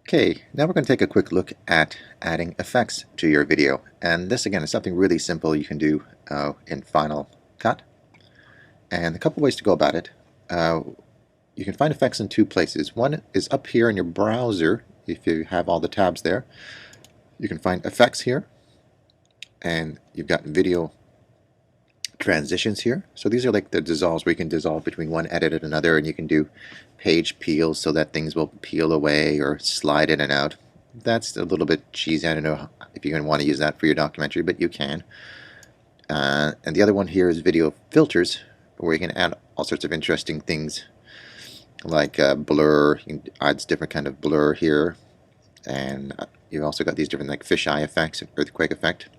Okay, now we're going to take a quick look at adding effects to your video. And this again is something really simple you can do in Final Cut. And a couple ways to go about it. You can find effects in two places. One is up here in your browser, if you have all the tabs there. You can find effects here, and you've got video transitions here. So these are like the dissolves where you can dissolve between one edit and another, and you can do page peels so that things will peel away or slide in and out. That's a little bit cheesy. I don't know if you're going to want to use that for your documentary, but you can. And the other one here is video filters, where you can add all sorts of interesting things like blur. You can add different kind of blur here, and you've also got these different like fisheye effects, earthquake effect.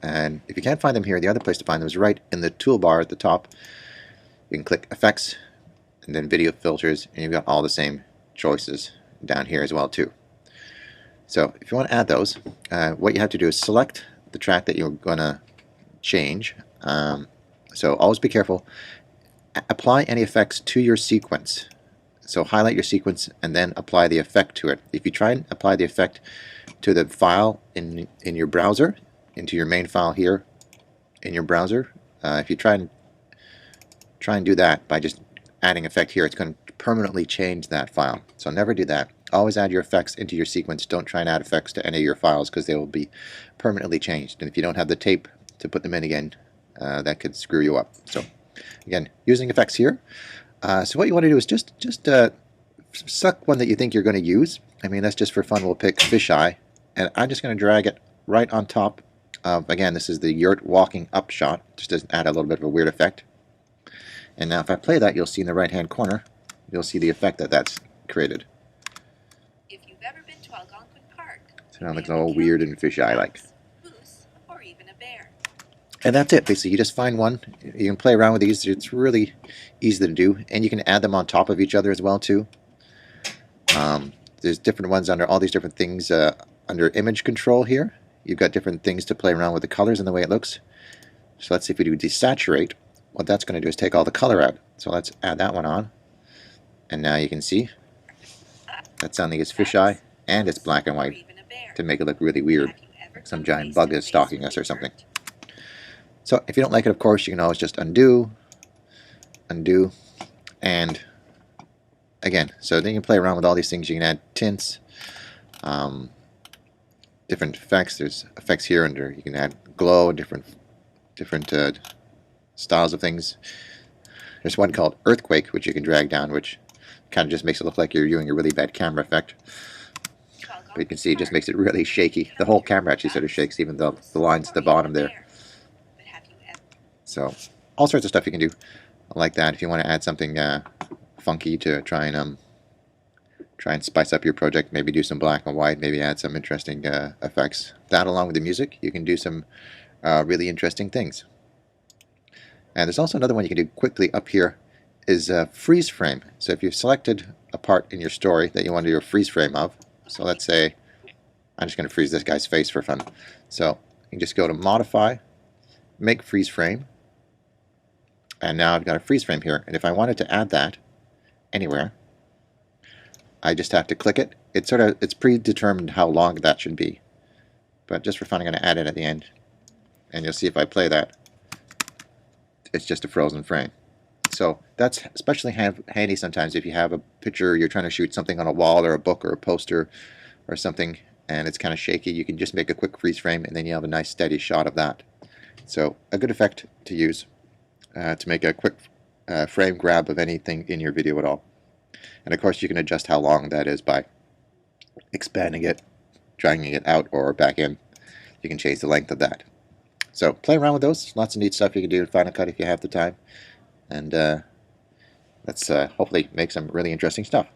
And if you can't find them here, the other place to find them is right in the toolbar at the top. You can click Effects and then Video Filters, and you've got all the same choices down here as well too. So if you want to add those, what you have to do is select the track that you're going to change. So always be careful. Apply any effects to your sequence. So highlight your sequence and then apply the effect to it. If you try and apply the effect to the file in your browser, into your main file here in your browser, if you try and do that by just adding effect here, it's going to permanently change that file. So never do that. Always add your effects into your sequence. Don't try and add effects to any of your files, because they will be permanently changed. And if you don't have the tape to put them in again, that could screw you up. So again, using effects here. So what you want to do is just select one that you think you're going to use. I mean, that's just for fun. We'll pick fisheye, and I'm just going to drag it right on top of, again, this is the yurt walking up shot, just to add a little bit of a weird effect. And now if I play that, you'll see in the right hand corner, you'll see the effect that that's created. If you've ever been to Algonquin Park, So now it looks all weird and fisheye like. Moose, or even a bear. And that's it. Basically, you just find one. You can play around with these. It's really easy to do, and you can add them on top of each other as well too. There's different ones under all these different things under image control here. You've got different things to play around with the colors and the way it looks. So let's see if we do desaturate. What that's going to do is take all the color out. So let's add that one on. And now you can see that's sounding as fisheye, and it's black and white to make it look really weird. Like some giant bug is stalking us or something. So if you don't like it, of course, you can always just undo, and again, so then you can play around with all these things. You can add tints, different effects. There's effects here under. You can add glow, different styles of things. There's one called earthquake, which you can drag down, which kind of just makes it look like you're doing a really bad camera effect. But you can see it just makes it really shaky. The whole camera actually sort of shakes, even though the lines at the bottom there. So all sorts of stuff you can do like that. If you want to add something funky to try and spice up your project, maybe do some black and white, maybe add some interesting effects. That, along with the music, you can do some really interesting things. And there's also another one you can do quickly up here, is freeze frame. So if you've selected a part in your story that you want to do a freeze frame of, so let's say I'm just going to freeze this guy's face for fun. So you can just go to Modify, Make Freeze Frame, and now I've got a freeze frame here. And if I wanted to add that anywhere, I just have to click it. It's predetermined how long that should be. But just for fun, I'm going to add it at the end. And you'll see if I play that, it's just a frozen frame. So that's especially handy sometimes if you have a picture, you're trying to shoot something on a wall or a book or a poster or something, and it's kind of shaky. You can just make a quick freeze frame, and then you have a nice steady shot of that. So a good effect to use to make a quick frame grab of anything in your video at all. And of course you can adjust how long that is by expanding it, dragging it out or back in. You can change the length of that. So play around with those. Lots of neat stuff you can do in Final Cut if you have the time. And let's hopefully make some really interesting stuff.